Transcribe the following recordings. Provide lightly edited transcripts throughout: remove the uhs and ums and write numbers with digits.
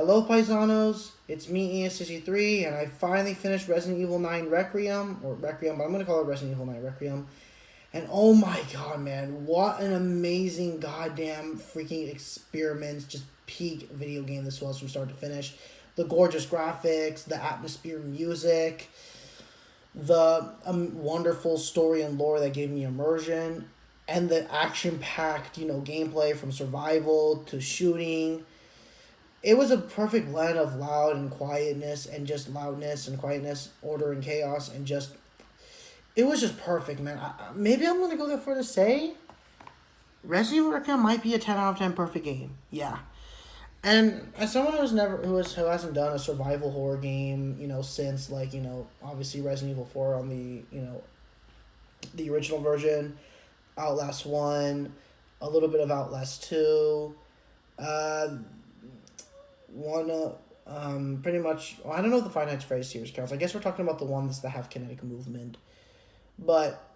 Hello, Paisanos. It's me, Ian63, and I finally finished Resident Evil 9 Requiem, or Requiem, but I'm going to call it Resident Evil 9 Requiem. And oh my god, man, what an amazing goddamn freaking experiment, just peak video game this was from start to finish. The gorgeous graphics, the atmosphere music, the wonderful story and lore that gave me immersion, and the action-packed, gameplay from survival to shooting. It was a perfect blend of loud and quietness and just loudness and quietness, order and chaos, and just it was just perfect, man. Maybe I'm gonna go that far to say Resident Evil Requiem might be a 10 out of 10 perfect game. Yeah, and as someone who hasn't done a survival horror game, since obviously Resident Evil 4 on the original version, Outlast 1, a little bit of Outlast 2, pretty much. Well, I don't know if the Five Nights at Freddy's series counts. I guess we're talking about the ones that have kinetic movement. But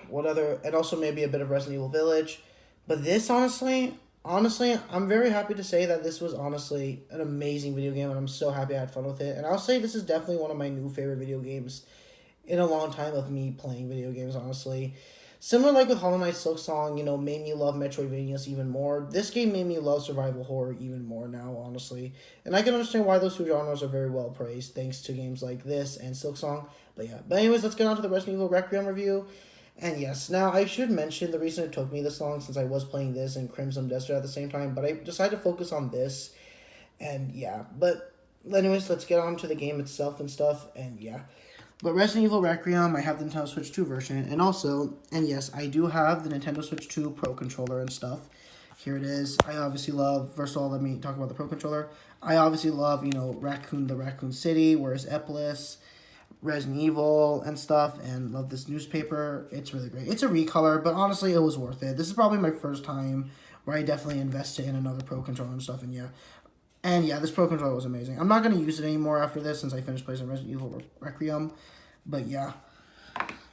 what other, and also maybe a bit of Resident Evil Village. But this, honestly, I'm very happy to say that this was honestly an amazing video game, and I'm so happy I had fun with it. And I'll say this is definitely one of my new favorite video games in a long time of me playing video games, honestly. Similar like with Hollow Knight Silksong, made me love Metroidvanias even more. This game made me love survival horror even more now, honestly. And I can understand why those two genres are very well praised, thanks to games like this and Silksong. But anyways, let's get on to the Resident Evil Requiem review. And yes, now I should mention the reason it took me this long, since I was playing this and Crimson Desert at the same time, but I decided to focus on this. And yeah, but anyways, let's get on to the game itself and stuff, and yeah. But Resident Evil Requiem, I have the Nintendo Switch 2 version, and yes, I do have the Nintendo Switch 2 Pro Controller and stuff. Here it is. I obviously love, first of all, let me talk about the Pro Controller. I obviously love, the Raccoon City, where's Eplis, Resident Evil and stuff, and love this newspaper. It's really great. It's a recolor, but honestly, it was worth it. This is probably my first time where I definitely invested in another Pro Controller and stuff, and yeah. And yeah, this Pro Controller was amazing. I'm not going to use it anymore after this since I finished playing Resident Evil Requiem. But yeah.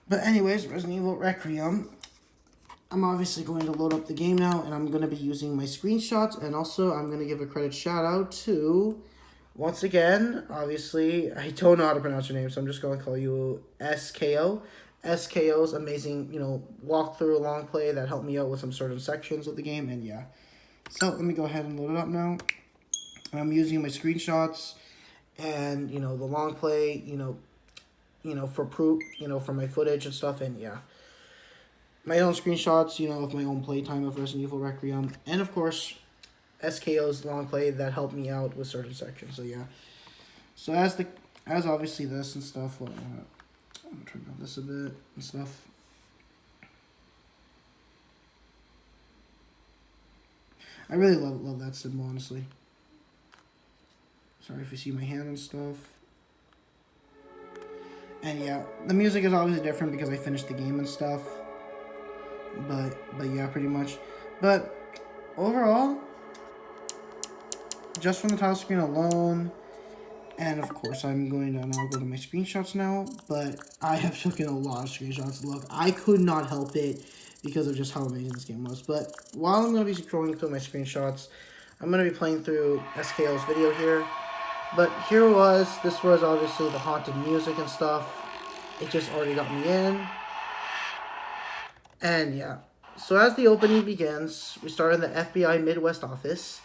But anyways, Resident Evil Requiem. I'm obviously going to load up the game now, and I'm going to be using my screenshots. And also, I'm going to give a credit shout out to, once again, obviously, I don't know how to pronounce your name, so I'm just going to call you SKO. SKO's amazing, walkthrough long play that helped me out with some certain sections of the game. And yeah. So let me go ahead and load it up now. I'm using my screenshots and, the long play, for proof, for my footage and stuff, and yeah. My own screenshots, of my own playtime of Resident Evil Requiem, and of course, SKO's long play that helped me out with certain sections, so yeah. So as obviously this and stuff, I'm gonna turn down this a bit and stuff. I really love that symbol, honestly. Sorry if you see my hand and stuff. And yeah, the music is obviously different because I finished the game and stuff. But yeah, pretty much. But overall, just from the title screen alone, and of course I'm going to now go to my screenshots now, but I have taken a lot of screenshots. Look, I could not help it because of just how amazing this game was. But while I'm going to be scrolling through my screenshots, I'm going to be playing through SKO's video here. But this was obviously the haunted music and stuff. It just already got me in. And yeah. So as the opening begins, we start in the FBI Midwest office.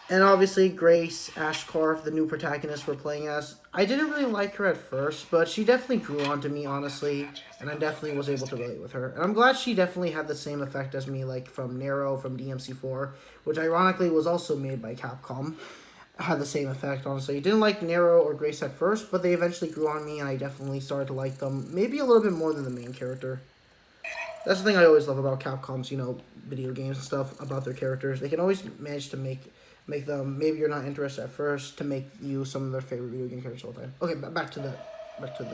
And obviously Grace Ashcorf, the new protagonist we're playing as. I didn't really like her at first, but she definitely grew onto me, honestly. And I definitely was able to relate with her. And I'm glad she definitely had the same effect as me, like from Nero, from DMC4, which ironically was also made by Capcom. Had the same effect, honestly. I didn't like Nero or Grace at first, but they eventually grew on me, and I definitely started to like them. Maybe a little bit more than the main character. That's the thing I always love about Capcom's, video games and stuff, about their characters. They can always manage to make them, maybe you're not interested at first, to make you some of their favorite video game characters all the time. Okay, back to this. I need a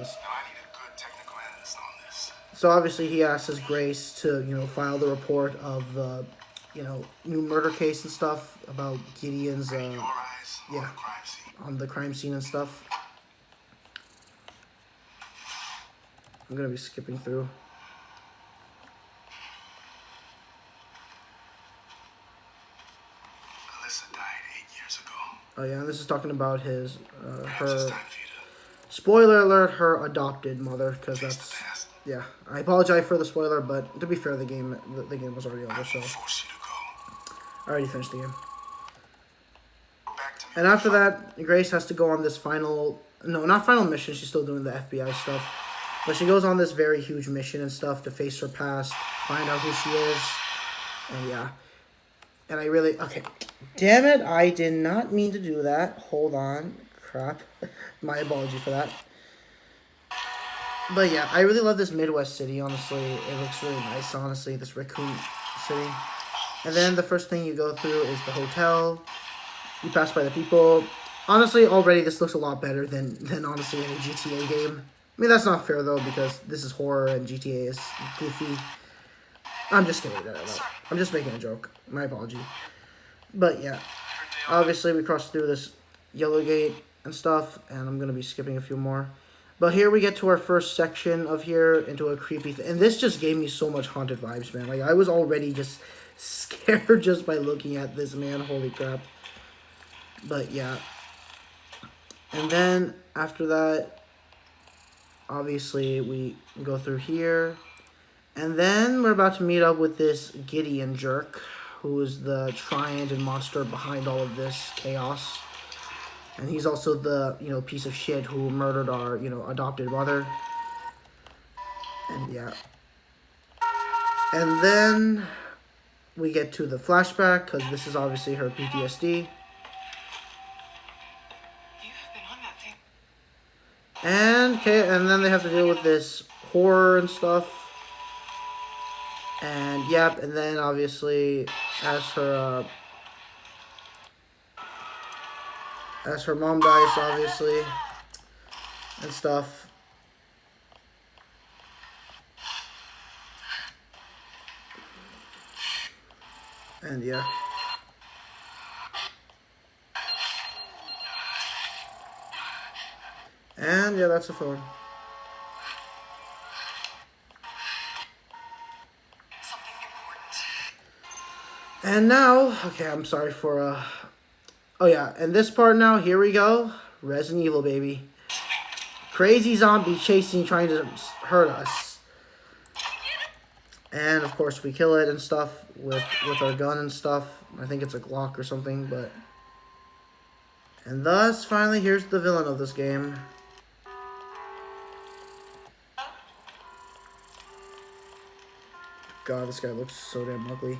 good technical analyst on this. So obviously he asks his Grace to, file the report of the, new murder case and stuff about Gideon's, yeah, on the crime scene and stuff. I'm going to be skipping through. Alyssa died 8 years years ago. Oh yeah, and this is talking about his, Perhaps her, it's time for you to spoiler alert, her adopted mother, because face the that's, past. yeah. I apologize for the spoiler, but to be fair, the game was already I over, so won't force you to go. I already finished the game. Go back to me. And after that, Grace has to go on this final, no, not final mission, she's still doing the FBI stuff, but she goes on this very huge mission and stuff to face her past, find out who she is, and yeah. And I really, okay, damn it, I did not mean to do that. Hold on, crap. My apology for that. But yeah, I really love this Midwest city, honestly. It looks really nice, honestly, this raccoon city. And then the first thing you go through is the hotel. You pass by the people. Honestly, already this looks a lot better than honestly any GTA game. I mean, that's not fair though, because this is horror and GTA is goofy. I'm just kidding. I'm just making a joke. My apology. But yeah, obviously we crossed through this yellow gate and stuff, and I'm going to be skipping a few more. But here we get to our first section of here into a creepy and this just gave me so much haunted vibes, man. Like, I was already just scared just by looking at this, man. Holy crap. But yeah. And then after that, obviously we go through here. And then we're about to meet up with this Gideon jerk, who is the triad monster behind all of this chaos. And he's also the, piece of shit who murdered our, adopted mother. And yeah. And then we get to the flashback, because this is obviously her PTSD. And then they have to deal with this horror and stuff. And yep, and then obviously as her mom dies, obviously, and stuff. And yeah. And yeah, that's the phone. And now, okay, I'm sorry for, oh yeah, and this part now, here we go. Resident Evil, baby. Crazy zombie chasing, trying to hurt us. And, of course, we kill it and stuff with our gun and stuff. I think it's a Glock or something, but... And thus, finally, here's the villain of this game. God, this guy looks so damn ugly.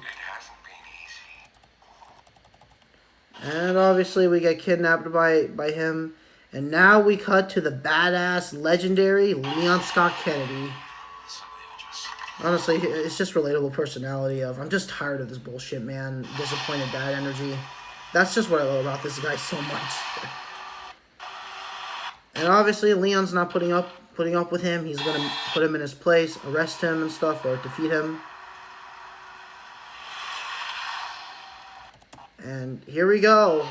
And obviously we get kidnapped by him. And now we cut to the badass, legendary Leon Scott Kennedy. Honestly, it's just relatable personality of, I'm just tired of this bullshit, man. Disappointed dad energy. That's just what I love about this guy so much. And obviously Leon's not putting up with him. He's going to put him in his place, arrest him and stuff, or defeat him. And here we go.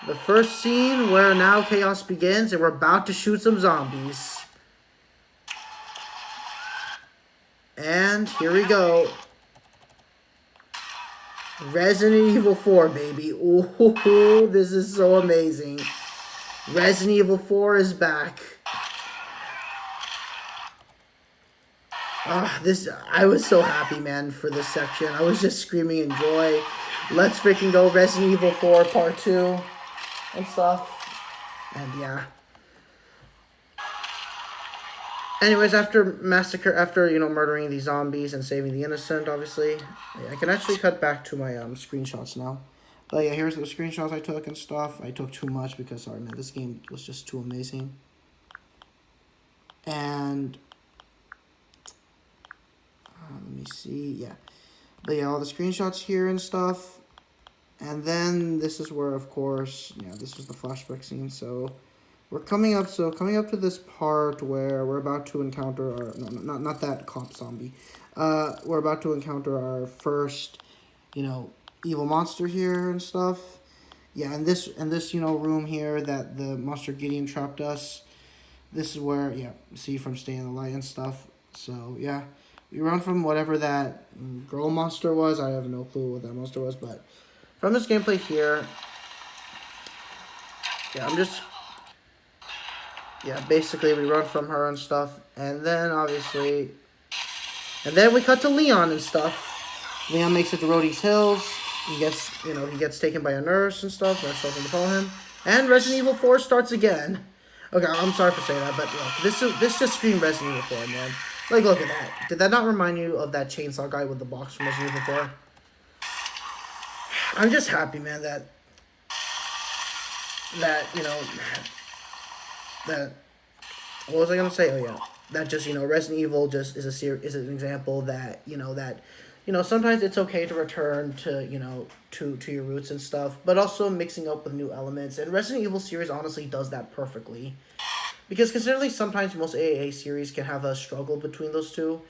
The first scene where now chaos begins and we're about to shoot some zombies. And here we go. Resident Evil 4, baby. Ooh, this is so amazing. Resident Evil 4 is back. I was so happy, man, for this section. I was just screaming in joy. Let's freaking go, Resident Evil 4 Part 2 and stuff. And yeah. Anyways, after murdering these zombies and saving the innocent, obviously, I can actually cut back to my screenshots now. But yeah, here's the screenshots I took and stuff. I took too much because, sorry, man, this game was just too amazing. And let me see, yeah. But yeah, all the screenshots here and stuff. And then this is where, of course, yeah, this was the flashback scene. So we're coming up to this part where we're about to encounter our, no, not that cop zombie. We're about to encounter our first, evil monster here and stuff. Yeah, and this room here that the monster Gideon trapped us. This is where, yeah, see from staying in the light and stuff. So yeah, we run from whatever that girl monster was. I have no clue what that monster was, but from this gameplay here, yeah, I'm just, yeah, basically we run from her and stuff, and then obviously, and then we cut to Leon and stuff. Leon makes it to Rhodey's Hills. He gets taken by a nurse and stuff. Nurse tells him to follow him, and Resident Evil 4 starts again. Okay, I'm sorry for saying that, but look, this just screamed Resident Evil 4, man. Like, look at that. Did that not remind you of that chainsaw guy with the box from Resident Evil 4? I'm just happy, man, that that what was I gonna say? Oh yeah, that just Resident Evil just is an example that sometimes it's okay to return to to your roots and stuff, but also mixing up with new elements. And Resident Evil series honestly does that perfectly, because considering sometimes most AAA series can have a struggle between those two.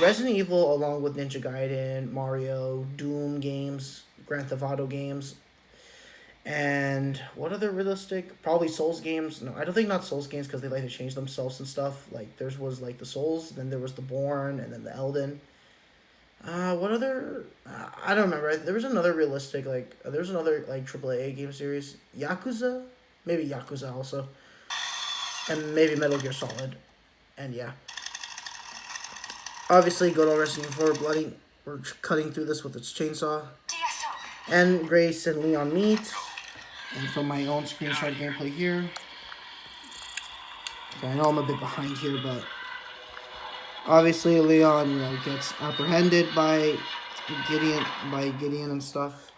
Resident Evil, along with Ninja Gaiden, Mario, Doom games, Grand Theft Auto games, and what other realistic? Probably Souls games. No, I don't think not Souls games, because they like to change themselves and stuff. Like there was like the Souls, then there was the Born, and then the Elden. What other? I don't remember. There was another realistic there was another AAA game series. Yakuza, maybe Yakuza also, and maybe Metal Gear Solid, and yeah. Obviously, good old Resident Evil 4 bloody. We're cutting through this with its chainsaw, and Grace and Leon meet. And from my own screenshot gameplay here. Okay, I know I'm a bit behind here, but obviously Leon, gets apprehended by Gideon and stuff,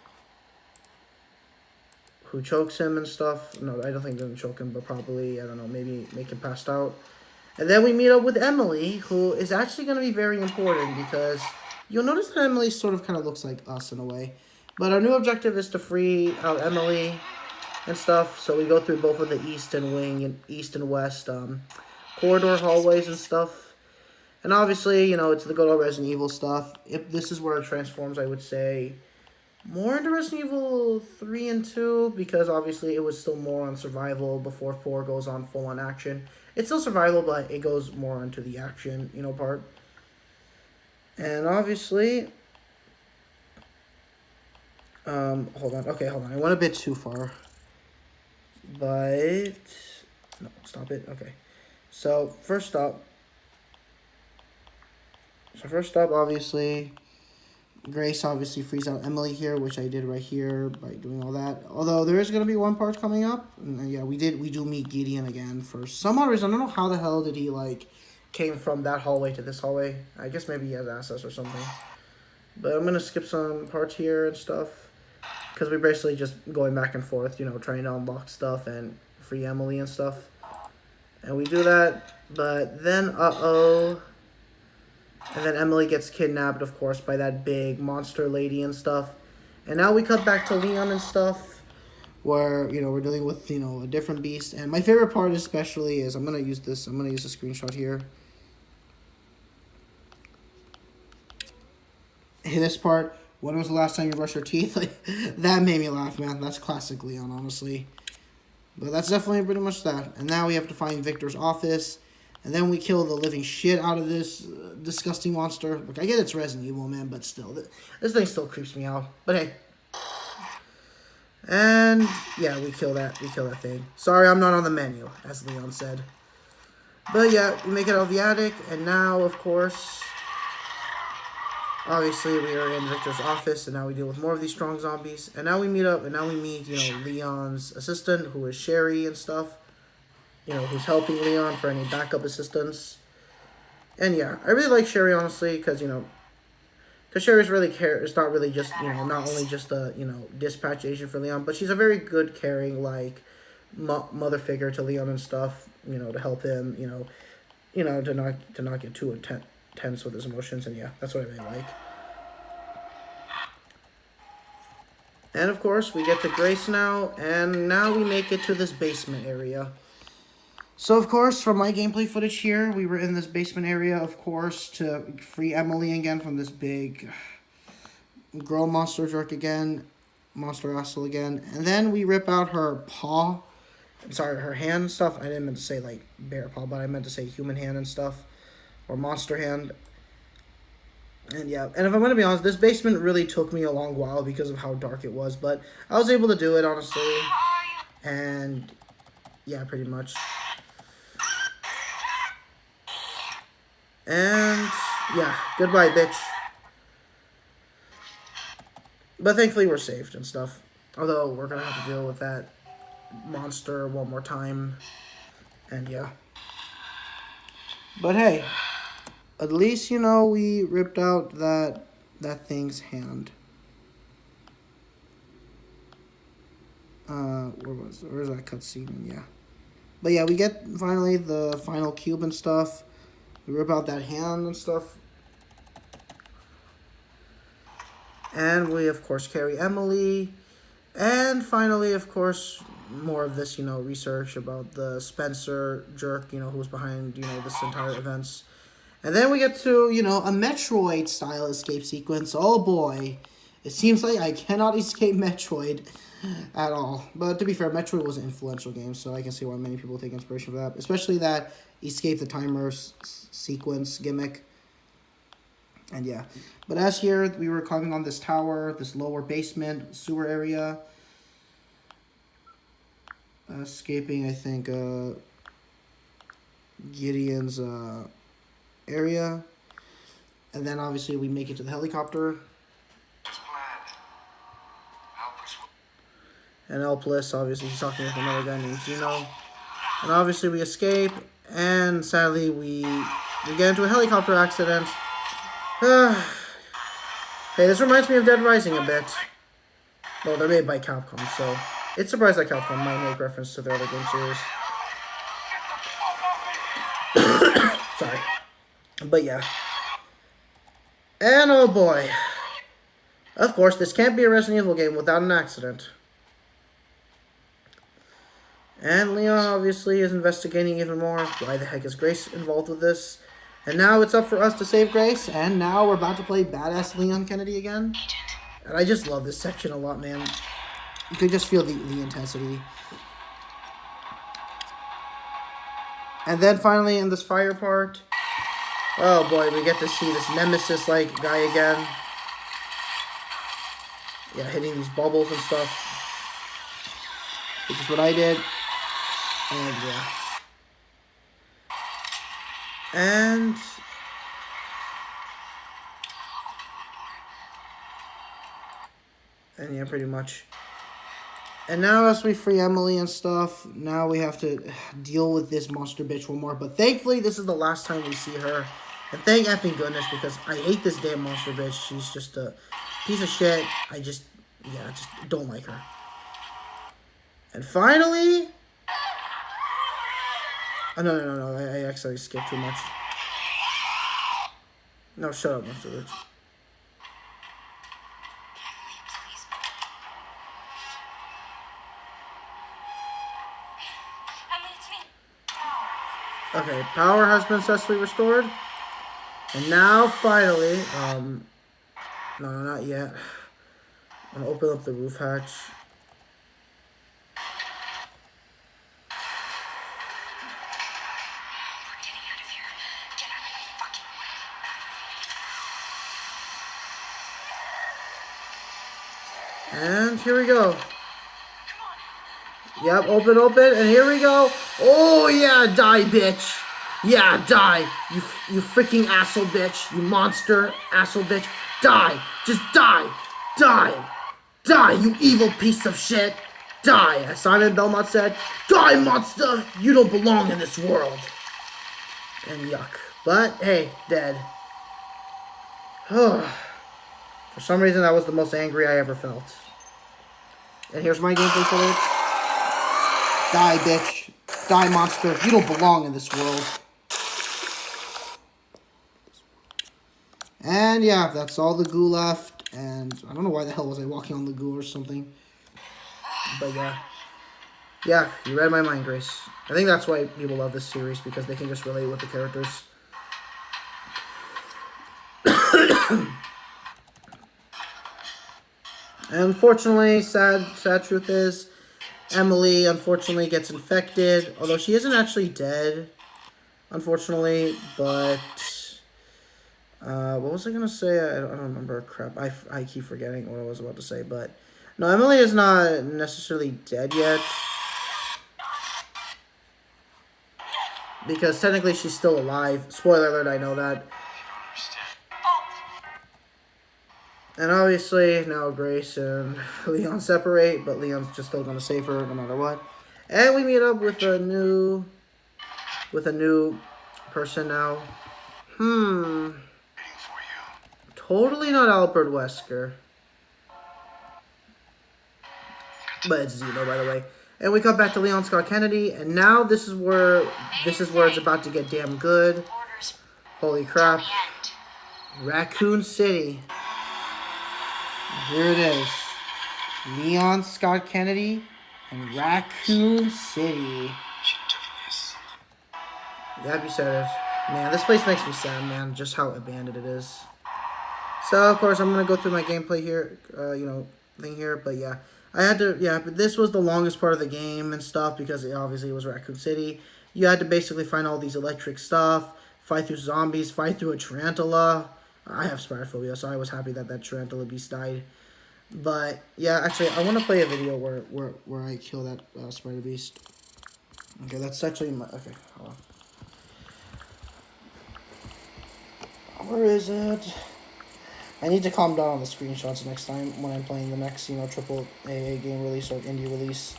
who chokes him and stuff. No, I don't think they're gonna choke him, but probably, I don't know, maybe make him passed out. And then we meet up with Emily, who is actually gonna be very important, because you'll notice that Emily sort of kind of looks like us in a way. But our new objective is to free out Emily and stuff. So we go through both of the east and west corridor hallways and stuff. And obviously, it's the good old Resident Evil stuff. This is where it transforms, I would say, more into Resident Evil 3 and 2, because obviously it was still more on survival before 4 goes on full-on action. It's still survival, but it goes more into the action, part. And obviously, hold on. Okay, hold on. I went a bit too far. But, no, stop it. Okay. So, first up, obviously, Grace obviously frees out Emily here, which I did right here by doing all that. Although, there is going to be one part coming up. And yeah, we do meet Gideon again for some odd reason. I don't know how the hell did he, came from that hallway to this hallway. I guess maybe he has access or something. But I'm going to skip some parts here and stuff, because we're basically just going back and forth, trying to unlock stuff and free Emily and stuff. And we do that, but then, and then Emily gets kidnapped, of course, by that big monster lady and stuff. And now we cut back to Leon and stuff, where, we're dealing with, a different beast. And my favorite part especially is, I'm going to use a screenshot here. In this part, when was the last time you brushed your teeth? That made me laugh, man. That's classic Leon, honestly. But that's definitely pretty much that. And now we have to find Victor's office. And then we kill the living shit out of this disgusting monster. Look, I get it's Resident Evil, man, but still. This thing still creeps me out. But hey. And, yeah, we kill that thing. Sorry, I'm not on the menu, as Leon said. But, yeah, we make it out of the attic. And now, of course, obviously, we are in Victor's office, and now we deal with more of these strong zombies. And now we meet, Leon's assistant, who is Sherry and stuff. Who's helping Leon for any backup assistance. And yeah, I really like Sherry, honestly, because Sherry's really it's not really just, not only just a, dispatch agent for Leon, but she's a very good, caring, mother figure to Leon and stuff, to help him, to not get too intense with his emotions. And yeah, that's what I really like. And of course, we get to Grace now, and now we make it to this basement area. So, of course, from my gameplay footage here, we were in this basement area, of course, to free Emily again from this big girl monster jerk again, monster asshole again. And then we rip out her paw, her hand and stuff. I didn't mean to say, bear paw, but I meant to say human hand and stuff, or monster hand. And yeah, and if I'm going to be honest, this basement really took me a long while because of how dark it was, but I was able to do it, honestly. And yeah, pretty much. And yeah, goodbye, bitch. But thankfully we're saved and stuff. Although we're gonna have to deal with that monster one more time. And yeah. But hey, at least, you know, we ripped out that thing's hand. Where's that cutscene? Yeah. But yeah, we get finally the final cube and stuff. We rip out that hand and stuff. And we, of course, carry Emily. And finally, of course, more of this, you know, research about the Spencer jerk, you know, who's behind, you know, this entire events. And then we get to, you know, a Metroid-style escape sequence. Oh, boy. It seems like I cannot escape Metroid at all. But to be fair, Metroid was an influential game, so I can see why many people take inspiration from that. Especially that escape the timer sequence gimmick. And yeah. But as here, we were climbing on this tower, this lower basement, sewer area. Escaping, I think, Gideon's area. And then obviously we make it to the helicopter. And Elplis, obviously, he's talking with another guy named Zeno. And obviously we escape. And sadly, we get into a helicopter accident. Hey, this reminds me of Dead Rising a bit. Well, they're made by Capcom, so it's surprised that Capcom might make reference to their other game series. Sorry. But yeah. And oh boy. Of course, this can't be a Resident Evil game without an accident. And Leon obviously is investigating even more. Why the heck is Grace involved with this? And now it's up for us to save Grace. And now we're about to play badass Leon Kennedy again. And I just love this section a lot, man. You could just feel the intensity. And then finally in this fire part. Oh boy, we get to see this Nemesis-like guy again. Yeah, hitting these bubbles and stuff. Which is what I did. And yeah. And yeah, pretty much. And now as we free Emily and stuff, now we have to deal with this monster bitch one more. But thankfully, this is the last time we see her. And thank effing goodness, because I hate this damn monster bitch. She's just a piece of shit. I just don't like her. And finally... Oh, no. I actually skipped too much. No, shut up, monster bitch. Okay, power has been successfully restored. And now, finally, no, not yet. I'm gonna open up the roof hatch. And here we go. Yep, open, and here we go. Oh, yeah, die, bitch. Yeah, die. You freaking asshole bitch. You monster asshole bitch. Die. Just die. Die. Die, you evil piece of shit. Die. As Simon Belmont said, die, monster. You don't belong in this world. And yuck. But, hey, dead. For some reason, that was the most angry I ever felt. And here's my gameplay footage. Die, bitch. Die, monster. You don't belong in this world. And yeah, that's all the goo left. And I don't know why the hell was I walking on the goo or something. But yeah. Yeah, you read my mind, Grace. I think that's why people love this series, because they can just relate with the characters. And unfortunately, sad truth is, Emily unfortunately gets infected, although she isn't actually dead, unfortunately, but, what was I gonna say? I don't remember, crap, I keep forgetting what I was about to say, but, no, Emily is not necessarily dead yet. because technically she's still alive. Spoiler alert, I know that. And obviously, now Grace and Leon separate, but Leon's just still gonna save her no matter what. And we meet up with a new person now. Totally not Albert Wesker. But it's Zeno, by the way. And we come back to Leon Scott Kennedy, and now this is where it's about to get damn good. Holy crap. Raccoon City. Here it is. Leon Scott Kennedy and Raccoon City. Yep, you said it. Man, this place makes me sad, man, just how abandoned it is. So, of course, I'm going to go through my gameplay here, thing here, but yeah. But this was the longest part of the game and stuff because obviously it was Raccoon City. You had to basically find all these electric stuff, fight through zombies, fight through a tarantula. I have spirophobia, so I was happy that tarantula beast died. But, yeah, actually, I want to play a video where I kill that spider beast. Okay, that's actually my... Okay, hold on. Where is it? I need to calm down on the screenshots next time when I'm playing the next, triple AA game release or indie release.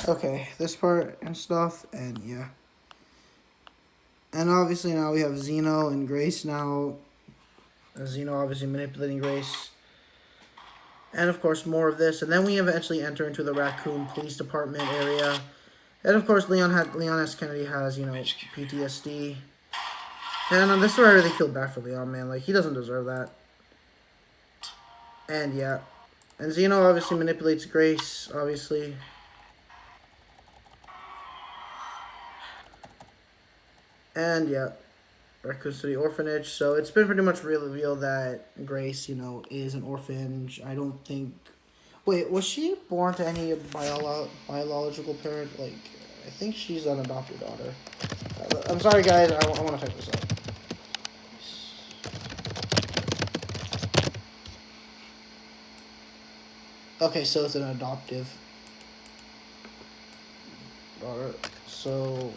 Okay, this part and stuff, and yeah. And obviously now we have Zeno and Grace now. Zeno obviously manipulating Grace. And of course more of this, and then we eventually enter into the Raccoon Police Department area. And of course, Leon S. Kennedy has, PTSD. And this is where I really feel bad for Leon, man. Like, he doesn't deserve that. And, yeah. And Zeno obviously manipulates Grace, obviously. And, yeah. Raccoon City Orphanage. So, it's been pretty much revealed that Grace, is an orphan. I don't think... Wait, was she born to any biological parent? Like, I think she's an adopted daughter. I'm sorry, guys. I want to type this out. Okay, so it's an adoptive daughter. So...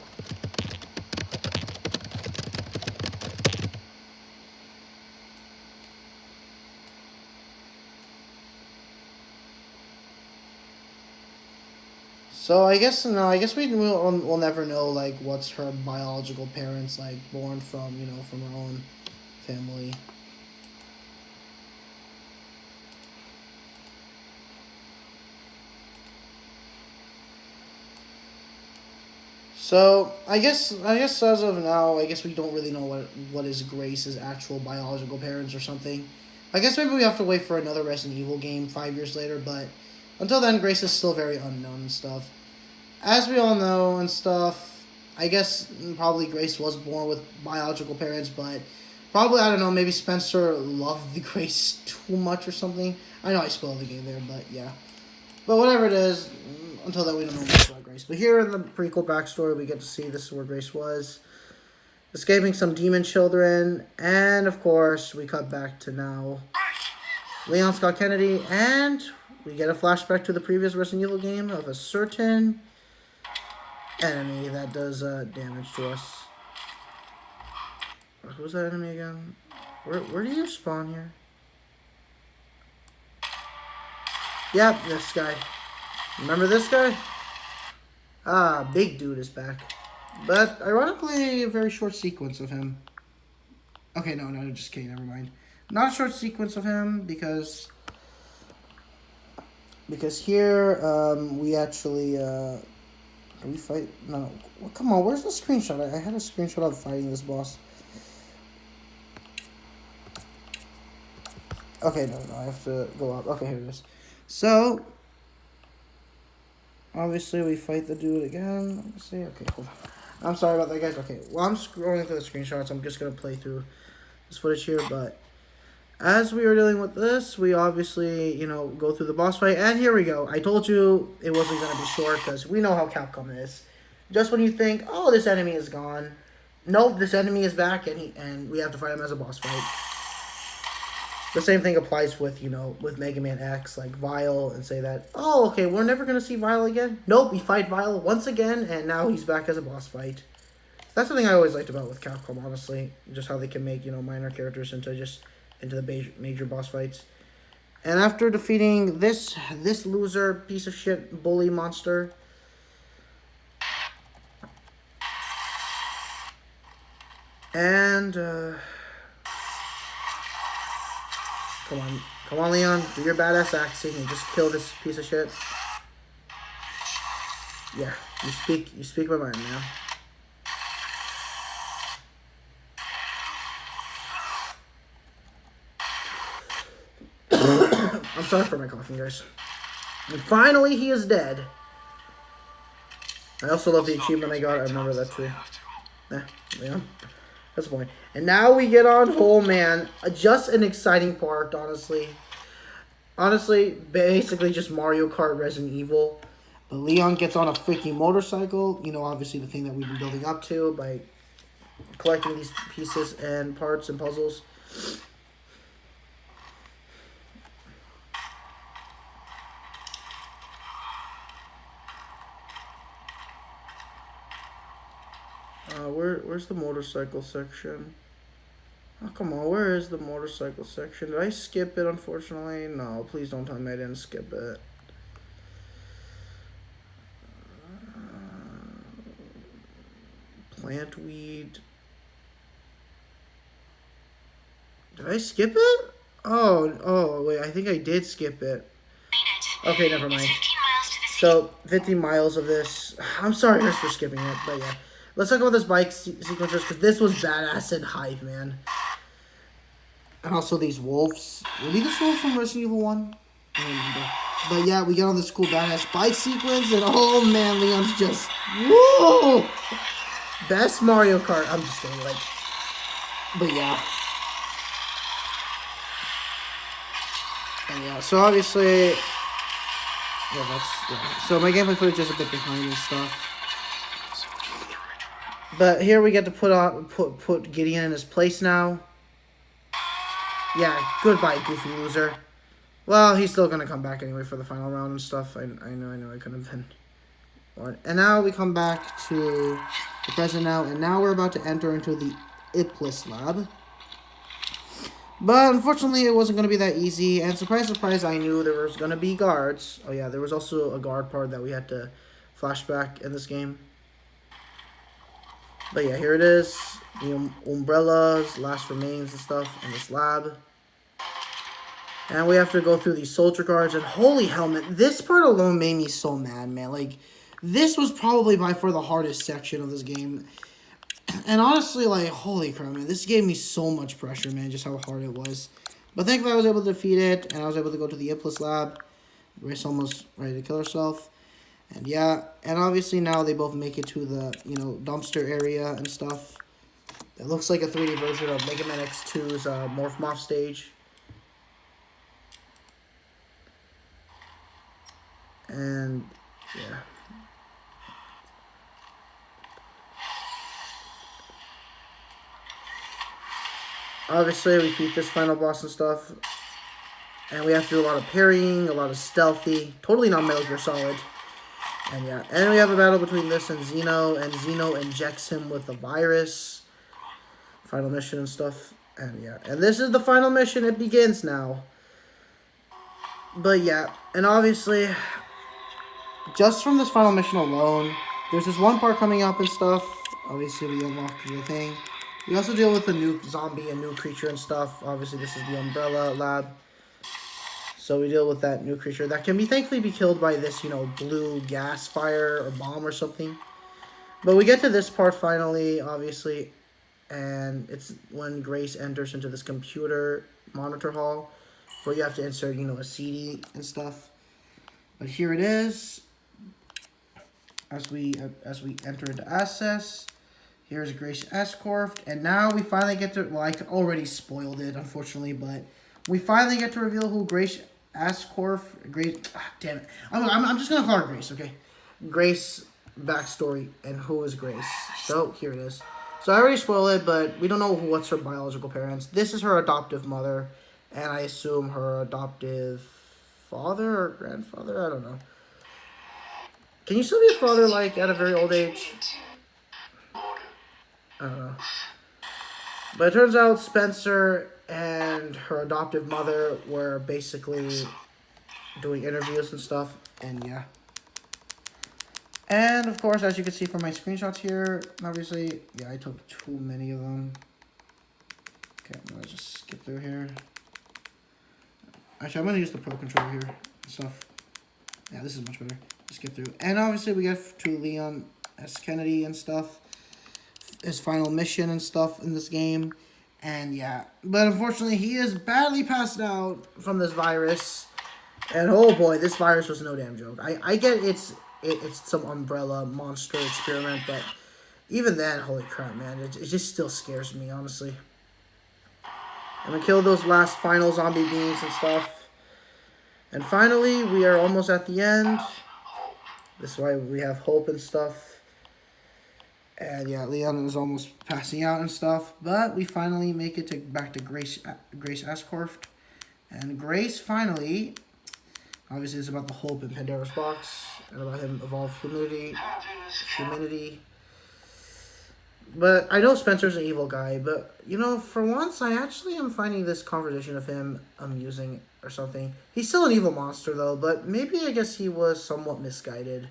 So I guess we'll never know like what's her biological parents like born from from her own family. So I guess as of now I guess we don't really know what is Grace's actual biological parents or something. I guess maybe we have to wait for another Resident Evil game 5 years later, but until then, Grace is still very unknown and stuff. As we all know and stuff, I guess probably Grace was born with biological parents, but probably, I don't know, maybe Spencer loved the Grace too much or something. I know I spoiled the game there, but yeah. But whatever it is, until then we don't know much about Grace. But here in the prequel backstory, we get to see this is where Grace was. Escaping some demon children, and of course, we cut back to now Leon Scott Kennedy, and... we get a flashback to the previous Resident Evil game of a certain enemy that does damage to us. Who's that enemy again? Where do you spawn here? Yep, this guy. Remember this guy? Ah, big dude is back. But, ironically, a very short sequence of him. Okay, no, just kidding, never mind. Not a short sequence of him, because here, we actually, can we fight? No, well, come on, where's the screenshot? I had a screenshot of fighting this boss. Okay, no, I have to go up. Okay, here it is. So, obviously, we fight the dude again. Let me see. Okay, hold on. I'm sorry about that, guys. Okay, well, I'm scrolling through the screenshots. I'm just going to play through this footage here, but as we were dealing with this, we obviously, go through the boss fight, and here we go. I told you it wasn't going to be short, because we know how Capcom is. Just when you think, oh, this enemy is gone, nope, this enemy is back, and we have to fight him as a boss fight. The same thing applies with, with Mega Man X, like Vile, and say that, oh, okay, we're never going to see Vile again. Nope, we fight Vile once again, and now he's back as a boss fight. That's something I always liked about with Capcom, honestly. Just how they can make, minor characters into the major boss fights. And after defeating this loser, piece of shit, bully monster... And, Come on, Leon. Do your badass acting and just kill this piece of shit. Yeah, you speak my mind, man. I'm sorry for my coughing, guys. And finally, he is dead. I also love the achievement I got. I remember that too. Yeah. That's the point. And now we get on, oh man, just an exciting part, honestly. Honestly, basically just Mario Kart Resident Evil. But Leon gets on a freaking motorcycle. Obviously the thing that we've been building up to by collecting these pieces and parts and puzzles. Where's the motorcycle section? Oh, come on, where is the motorcycle section? Did I skip it, unfortunately? No, please don't tell me I didn't skip it. Plant weed. Did I skip it? Oh, wait, I think I did skip it. Okay, never mind. So, 50 miles of this. I'm sorry guys for skipping it, but yeah. Let's talk about this bike sequence first, because this was badass and hype, man. And also these wolves. Were these wolves from Resident Evil 1? I don't remember. But yeah, we get on this cool badass bike sequence, and oh man, Leon's just, whoa! Best Mario Kart. I'm just kidding, but yeah. And yeah, so obviously, so my gameplay footage is a bit behind and stuff. But here we get to put Gideon in his place now. Yeah, goodbye, goofy loser. Well, he's still gonna come back anyway for the final round and stuff. I know I could have been. And now we come back to the present now, and now we're about to enter into the Iblis lab. But unfortunately, it wasn't gonna be that easy. And surprise, surprise, I knew there was gonna be guards. Oh yeah, there was also a guard part that we had to flashback in this game. But yeah, here it is. The umbrellas, last remains and stuff in this lab. And we have to go through these soldier guards. And holy helmet, this part alone made me so mad, man. This was probably by far the hardest section of this game. And honestly, holy crap, man. This gave me so much pressure, man, just how hard it was. But thankfully I was able to defeat it. And I was able to go to the Iblis lab. Grace almost ready to kill herself. And yeah, and obviously now they both make it to the, dumpster area and stuff. It looks like a 3D version of Mega Man X2's Morph Moth stage. And, yeah. Obviously, we beat this final boss and stuff. And we have to do a lot of parrying, a lot of stealthy. Totally not Metal Gear Solid. And yeah, and we have a battle between this and Xeno injects him with a virus. Final mission and stuff. And yeah, and this is the final mission. It begins now. But yeah, and obviously, just from this final mission alone, there's this one part coming up and stuff. Obviously, we unlock the thing. We also deal with a new zombie, a new creature and stuff. Obviously, this is the Umbrella Lab. So we deal with that new creature that can thankfully be killed by this, blue gas fire or bomb or something. But we get to this part finally, obviously, and it's when Grace enters into this computer monitor hall where you have to insert, a CD and stuff. But here it is. As we enter into access, here's Grace Escort, and now we finally get to, well, I already spoiled it, unfortunately, but we finally get to reveal who Grace damn it. I'm just gonna call her Grace, okay? Grace backstory and who is Grace. So here it is. So I already spoiled it, but we don't know what's her biological parents. This is her adoptive mother, and I assume her adoptive father or grandfather. I don't know. Can you still be a father like at a very old age? I don't know. But it turns out Spencer and her adoptive mother were basically doing interviews and stuff, and yeah. And of course, as you can see from my screenshots here, obviously, yeah, I took too many of them. Okay, I'm gonna just skip through here. Actually, I'm gonna use the Pro Controller here and stuff. Yeah, this is much better. Just skip through. And obviously, we get to Leon S. Kennedy and stuff. His final mission and stuff in this game. And yeah, but unfortunately, he is badly passed out from this virus. And oh boy, this virus was no damn joke. I get it's some umbrella monster experiment, but even then, holy crap, man, it just still scares me, honestly. I'm gonna kill those last final zombie beings and stuff. And finally, we are almost at the end. This is why we have hope and stuff. And yeah, Leon is almost passing out and stuff. But we finally make it back to Grace Ascorft. And Grace finally, obviously it's about the hope in Pandora's box. And about him evolve humanity. But I know Spencer's an evil guy. But, you know, for once, I actually am finding this conversation of him amusing or something. He's still an evil monster, though. But maybe I guess he was somewhat misguided.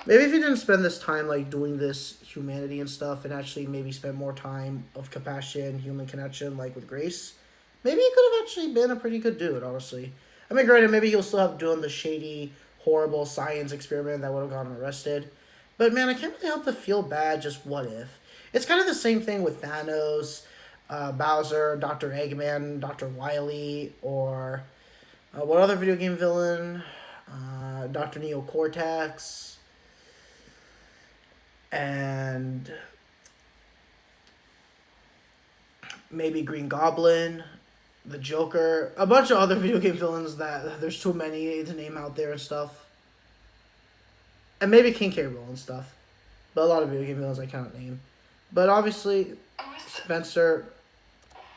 Maybe if he didn't spend this time, like, doing this humanity and stuff, and actually maybe spend more time of compassion, human connection, like, with Grace, maybe he could have actually been a pretty good dude, honestly. I mean, granted, maybe he'll still have doing the shady, horrible science experiment that would have gotten arrested. But, man, I can't really help but feel bad, just what if. It's kind of the same thing with Thanos, Bowser, Dr. Eggman, Dr. Wily, or what other video game villain? Dr. Neo Cortex. And maybe Green Goblin, the Joker, a bunch of other video game villains that there's too many to name out there and stuff. And maybe King K. Rool and stuff. But a lot of video game villains I cannot name. But obviously, Spencer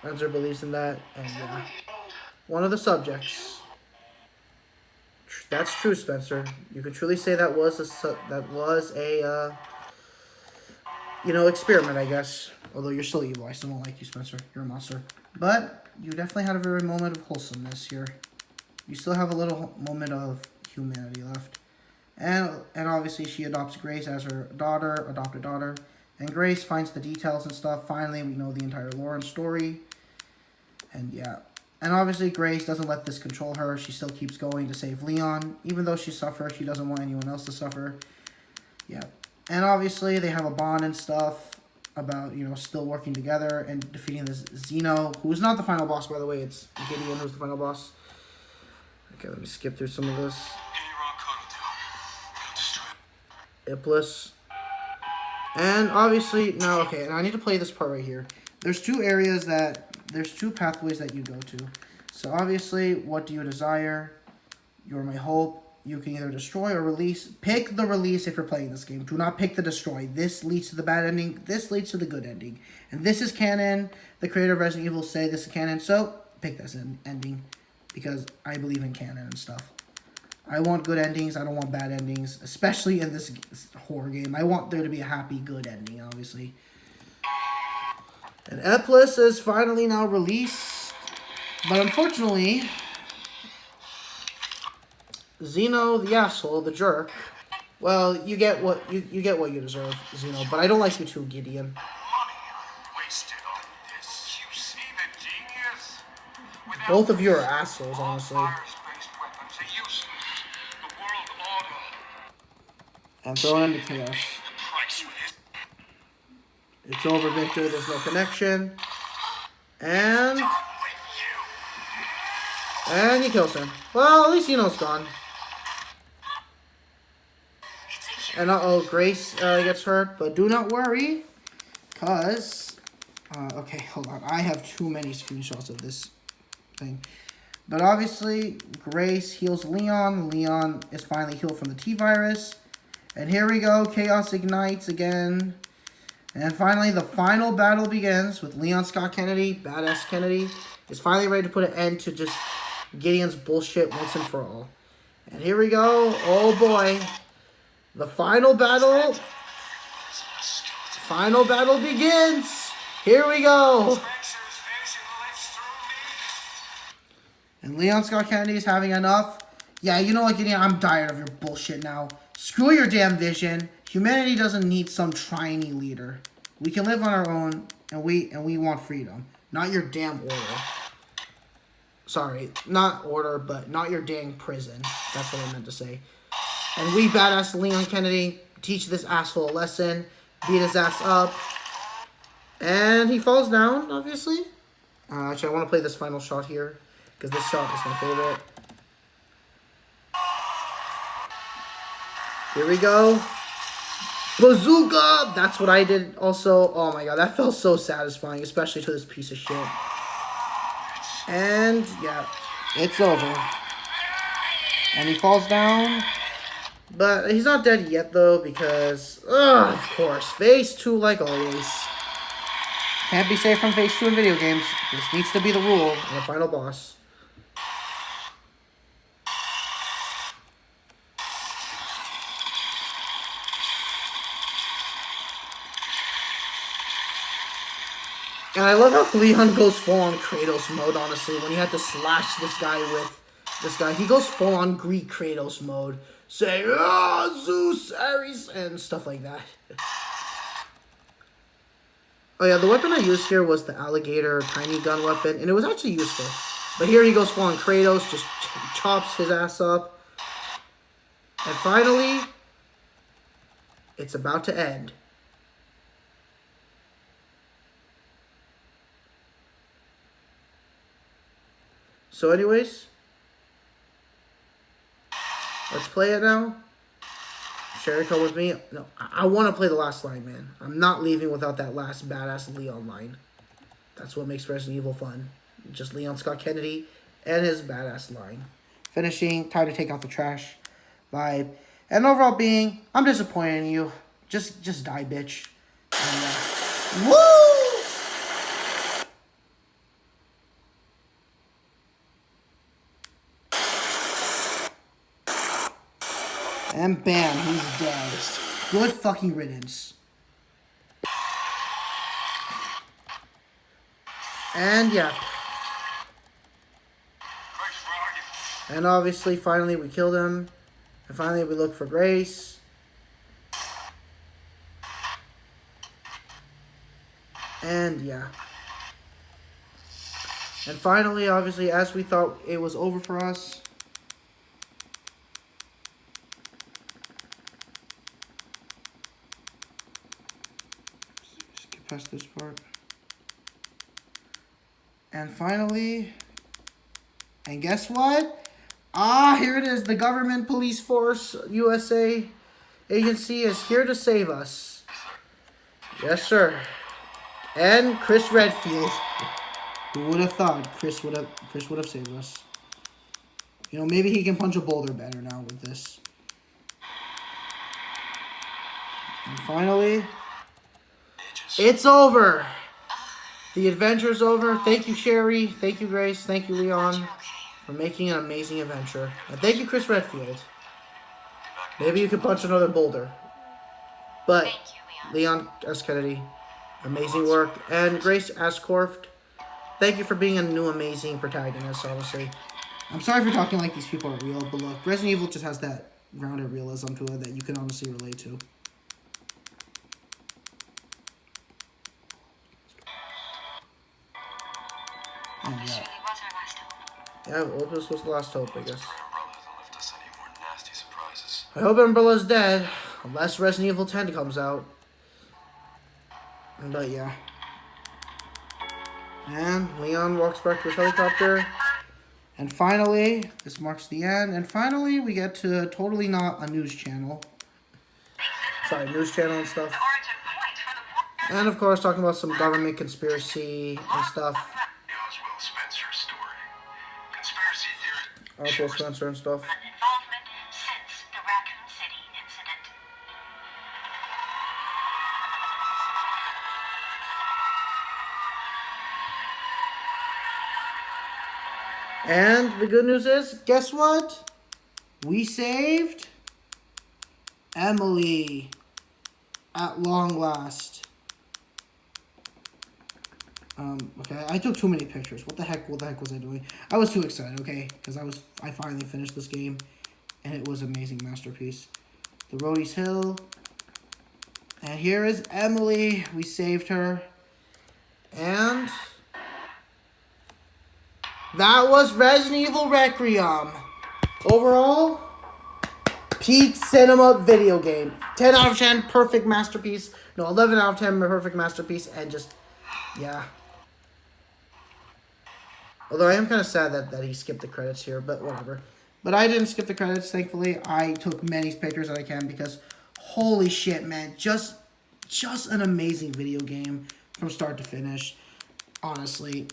believes in that. And yeah, one of the subjects. That's true, Spencer. You could truly say that was a you know, experiment, I guess. Although you're still evil. I still don't like you, Spencer. You're a monster. But you definitely had a very moment of wholesomeness here. You still have a little moment of humanity left. And obviously she adopts Grace as her adopted daughter. And Grace finds the details and stuff. Finally, we know the entire lore and story. And yeah. And obviously Grace doesn't let this control her. She still keeps going to save Leon. Even though she suffers, she doesn't want anyone else to suffer. Yeah. And obviously, they have a bond and stuff about, you know, still working together and defeating this Xeno, who is not the final boss, by the way. It's Gideon who's the final boss. Okay, let me skip through some of this. Iblis. And obviously, now, okay, and I need to play this part right here. There's two pathways that you go to. So obviously, what do you desire? You're my hope. You can either destroy or release. Pick the release if you're playing this game. Do not pick the destroy. This leads to the bad ending. This leads to the good ending. And this is canon. The creator of Resident Evil say this is canon. So, pick this ending. Because I believe in canon and stuff. I want good endings. I don't want bad endings. Especially in this horror game. I want there to be a happy, good ending, obviously. And Iblis is finally now released. But unfortunately, Xeno, the asshole, the jerk. Well, you get what you deserve, Xeno. But I don't like you too, Gideon. Both of you are assholes, honestly. And thrown into chaos. It's over, Victor. There's no connection. And he kills him. Well, at least Xeno's gone. And Grace gets hurt, but do not worry, cause okay, hold on. I have too many screenshots of this thing. But obviously, Grace heals Leon. Leon is finally healed from the T-virus. And here we go. Chaos ignites again. And finally, the final battle begins with Leon Scott Kennedy, Badass Kennedy, is finally ready to put an end to just Gideon's bullshit once and for all. And here we go. Oh boy. The final battle. Final battle begins. Here we go. And Leon Scott Kennedy is having enough. Yeah, you know what, Gideon? I'm tired of your bullshit now. Screw your damn vision. Humanity doesn't need some tiny leader. We can live on our own, and we want freedom. Not your damn order. Sorry, not order, but not your dang prison. That's what I meant to say. And we badass Leon Kennedy teach this asshole a lesson. Beat his ass up. And he falls down, obviously. Actually, I want to play this final shot here, because this shot is my favorite. Here we go. Bazooka! That's what I did also. Oh my god, that felt so satisfying, especially to this piece of shit. And, yeah, it's over. And he falls down. But he's not dead yet, though, because, of course, Phase 2 like always. Can't be safe from Phase 2 in video games. This needs to be the rule in the final boss. And I love how Leon goes full on Kratos mode, honestly, when he had to slash this guy with this guy. He goes full on Greek Kratos mode, saying, Zeus, Ares, and stuff like that. Oh yeah, the weapon I used here was the alligator tiny gun weapon, and it was actually useful. But here he goes full on Kratos, just chops his ass up. And finally, it's about to end. So anyways, let's play it now. Sherry, come with me. No, I want to play the last line, man. I'm not leaving without that last badass Leon line. That's what makes Resident Evil fun. Just Leon Scott Kennedy and his badass line. Finishing, time to take out the trash vibe. And overall being, I'm disappointed in you. Just die, bitch. And, woo! And bam, he's dead. Good fucking riddance. And yeah. And obviously, finally, we killed him. And finally, we look for Grace. And yeah. And finally, obviously, as we thought it was over for us, past this part. And finally, and guess what? Here it is. The government police force USA agency is here to save us. Yes, sir. And Chris Redfield. Who would have thought Chris would have saved us? You know, maybe he can punch a boulder better now with this. And finally, it's over. The adventure's over. Thank you, Sherry. Thank you, Grace. Thank you, Leon, for making an amazing adventure. And thank you, Chris Redfield. Maybe you can punch another boulder. But Leon S. Kennedy, amazing work. And Grace Ascorft, thank you for being a new amazing protagonist, honestly. I'm sorry for talking like these people are real, but look, Resident Evil just has that grounded realism to it that you can honestly relate to. And yeah, well, this was the last hope, I guess. I hope Umbrella's dead, unless Resident Evil 10 comes out. But yeah. And Leon walks back to his helicopter. And finally, this marks the end. And finally, we get to totally not a news channel. Sorry, news channel and stuff. And of course, talking about some government conspiracy and stuff. Oswald Spencer and stuff. Involvement since the Raccoon City incident. And the good news is, guess what? We saved Emily at long last. Okay, I took too many pictures. What the heck was I doing? I was too excited, okay? Because I finally finished this game, and it was an amazing masterpiece. The Roadie's Hill. And here is Emily. We saved her. And that was Resident Evil Requiem. Overall, peak cinema video game. 10 out of 10, perfect masterpiece. No, 11 out of 10, perfect masterpiece. And just, yeah. Although I am kind of sad that he skipped the credits here, but whatever. But I didn't skip the credits, thankfully. I took many pictures that I can because holy shit, man. Just an amazing video game from start to finish. Honestly.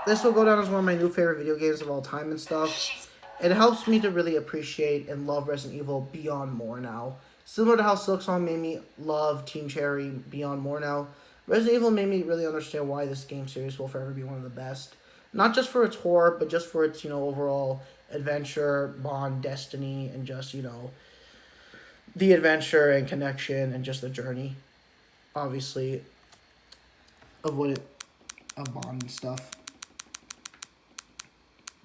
This will go down as one of my new favorite video games of all time and stuff. It helps me to really appreciate and love Resident Evil beyond more now. Similar to how Silksong made me love Team Cherry beyond more now, Resident Evil made me really understand why this game series will forever be one of the best. Not just for its horror, but just for its, overall adventure, bond, destiny, and just, the adventure and connection and just the journey, obviously, of bond and stuff.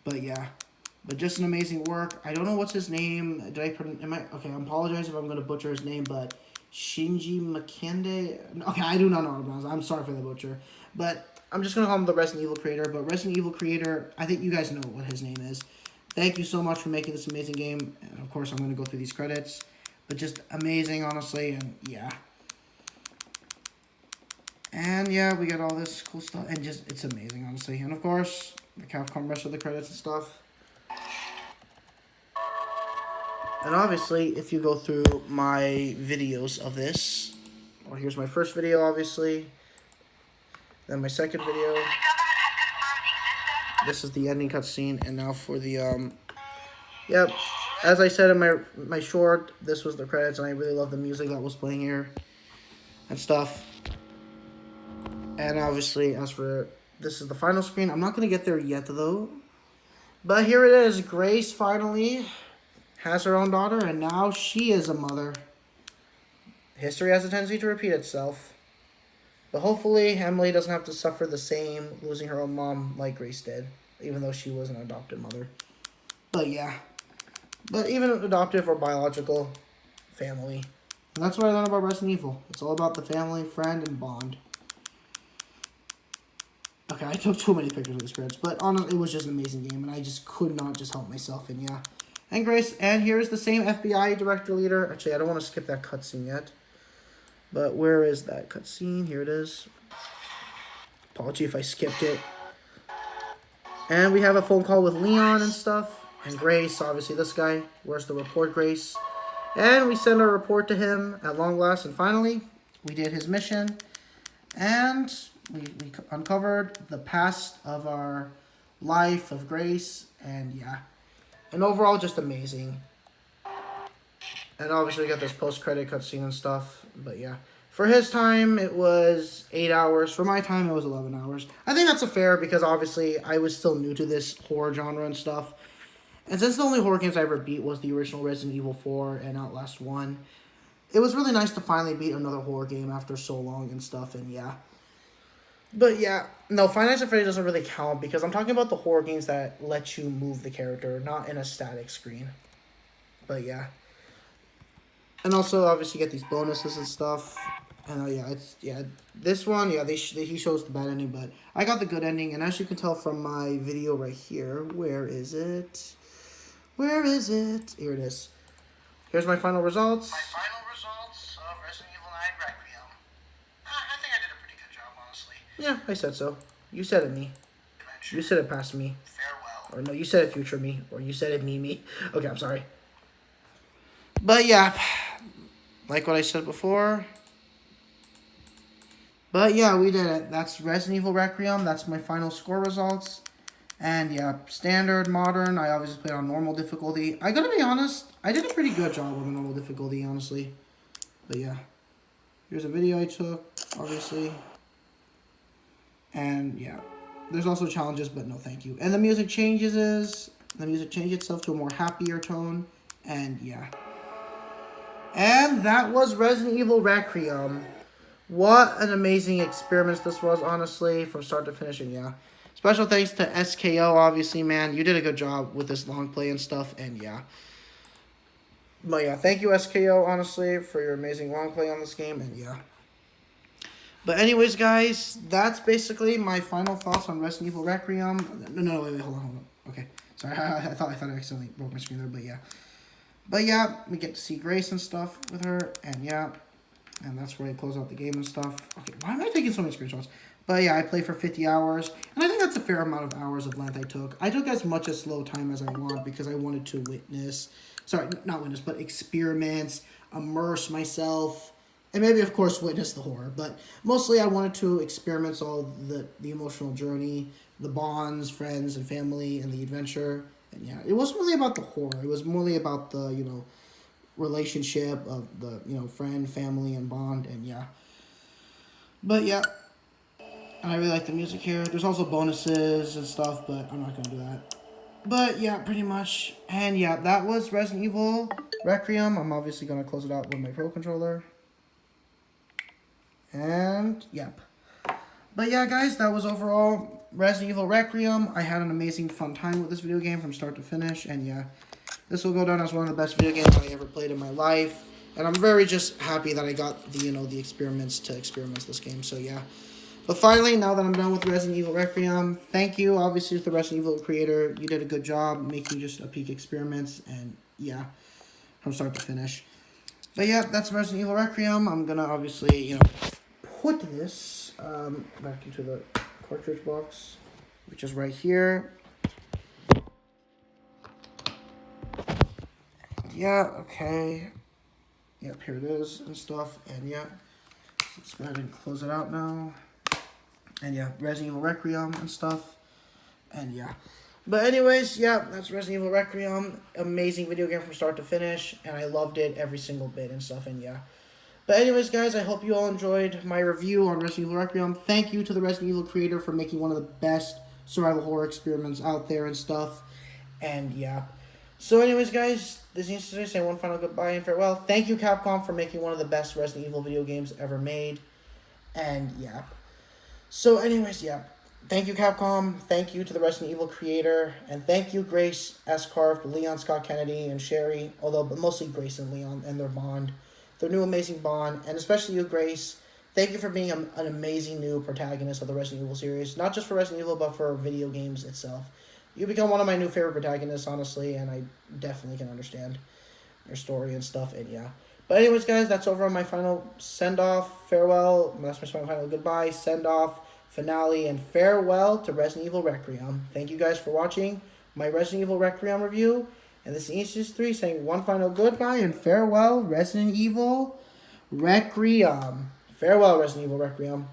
But yeah, but just an amazing work. I don't know what's his name. Okay, I apologize if I'm going to butcher his name, but Shinji Makinde. Okay, I do not know what it was. I'm sorry for the butcher. But I'm just going to call him the Resident Evil creator. But Resident Evil creator, I think you guys know what his name is. Thank you so much for making this amazing game. And of course, I'm going to go through these credits. But just amazing, honestly, and yeah. And yeah, we got all this cool stuff. And just, it's amazing, honestly. And of course, the Capcom rest of the credits and stuff. And obviously, if you go through my videos of this, well, here's my first video, obviously. Then my second video. This is the ending cutscene, and now for the yep. As I said in my short, this was the credits, and I really love the music that was playing here and stuff. And obviously, as for this is the final screen. I'm not gonna get there yet though. But here it is. Grace finally has her own daughter, and now she is a mother. History has a tendency to repeat itself. But hopefully, Emily doesn't have to suffer the same, losing her own mom like Grace did, even though she was an adopted mother. But yeah. But even adoptive or biological, family. And that's what I learned about Resident Evil. It's all about the family, friend, and bond. Okay, I took too many pictures of the scripts, but honestly, it was just an amazing game, and I just could not just help myself, and yeah. And Grace, and here's the same FBI director leader. Actually, I don't want to skip that cutscene yet. But where is that cutscene? Here it is. Apology if I skipped it. And we have a phone call with Leon and stuff. And Grace, obviously this guy. Where's the report, Grace? And we send our report to him at long last. And finally, we did his mission. And we uncovered the past of our life of Grace. And yeah. And overall, just amazing. And obviously, we got this post-credit cutscene and stuff. But yeah. For his time, it was 8 hours. For my time, it was 11 hours. I think that's a fair because obviously, I was still new to this horror genre and stuff. And since the only horror games I ever beat was the original Resident Evil 4 and Outlast 1, it was really nice to finally beat another horror game after so long and stuff. And yeah. But yeah, no, Five Nights at Freddy's doesn't really count because I'm talking about the horror games that let you move the character, not in a static screen. But yeah. And also, obviously, you get these bonuses and stuff. And this one, yeah, he shows the bad ending, but I got the good ending. And as you can tell from my video right here, where is it? Where is it? Here it is. Here's my final results. My final results of Resident Evil 9 Requiem. I think I did a pretty good job, honestly. Yeah, I said so. You said it, me. You said it past me. Farewell. Or no, you said it future me. Or you said it me. Okay, I'm sorry. But yeah, like what I said before. But yeah, we did it. That's Resident Evil Requiem. That's my final score results. And yeah, standard, modern. I obviously played on normal difficulty. I gotta be honest, I did a pretty good job with the normal difficulty, honestly. But yeah. Here's a video I took, obviously. And yeah. There's also challenges, but no thank you. And the music changes itself to a more happier tone. And yeah. And that was Resident Evil Requiem. What an amazing experience this was, honestly, from start to finish. And yeah. Special thanks to SKO, obviously, man. You did a good job with this long play and stuff. And yeah. But yeah, thank you, SKO, honestly, for your amazing long play on this game. And yeah. But anyways, guys, that's basically my final thoughts on Resident Evil Requiem. No, wait, hold on. Okay, sorry, I thought I accidentally broke my screen there, but yeah. But yeah, we get to see Grace and stuff with her, and yeah. And that's where I close out the game and stuff. Okay, why am I taking so many screenshots? But yeah, I played for 50 hours, and I think that's a fair amount of hours of length I took. I took as much as slow time as I want because I wanted to experiments, immerse myself, and maybe, of course, witness the horror. But mostly I wanted to experiment all the emotional journey, the bonds, friends, and family, and the adventure. And yeah, it wasn't really about the horror. It was more about the, relationship of the, friend, family, and bond. And yeah. But yeah. And I really like the music here. There's also bonuses and stuff, but I'm not going to do that. But yeah, pretty much. And yeah, that was Resident Evil Requiem. I'm obviously going to close it out with my Pro Controller. And yep. But yeah, guys, that was overall Resident Evil Requiem. I had an amazing fun time with this video game from start to finish. And yeah, this will go down as one of the best video games I ever played in my life. And I'm very just happy that I got the, the experiments to experience this game. So yeah. But finally, now that I'm done with Resident Evil Requiem, thank you, obviously, to the Resident Evil creator. You did a good job making just a peak experiments. And yeah, from start to finish. But yeah, that's Resident Evil Requiem. I'm going to obviously, put this back into the cartridge box, which is right here. Yeah, okay. Yep, here it is and stuff. And yeah, let's go ahead and close it out now. And yeah, Resident Evil Requiem and stuff. And yeah. But anyways, yeah, that's Resident Evil Requiem. Amazing video game from start to finish. And I loved it every single bit and stuff. And yeah. But anyways, guys, I hope you all enjoyed my review on Resident Evil Requiem. Thank you to the Resident Evil creator for making one of the best survival horror experiments out there and stuff. And yeah. So anyways, guys, this needs to say one final goodbye and farewell. Thank you, Capcom, for making one of the best Resident Evil video games ever made. And yeah. So anyways, yeah. Thank you, Capcom. Thank you to the Resident Evil creator. And thank you, Grace S. Carp, Leon Scott Kennedy, and Sherry. But mostly Grace and Leon and their bond. Their new amazing bond. And especially you, Grace. Thank you for being an amazing new protagonist of the Resident Evil series. Not just for Resident Evil, but for video games itself. You become one of my new favorite protagonists, honestly. And I definitely can understand your story and stuff. And yeah. But anyways, guys, that's over on my final send-off, farewell, that's my final goodbye, send-off, finale, and farewell to Resident Evil Requiem. Thank you guys for watching my Resident Evil Requiem review. And this is Aces3 saying one final goodbye and farewell, Resident Evil Requiem. Farewell, Resident Evil Requiem.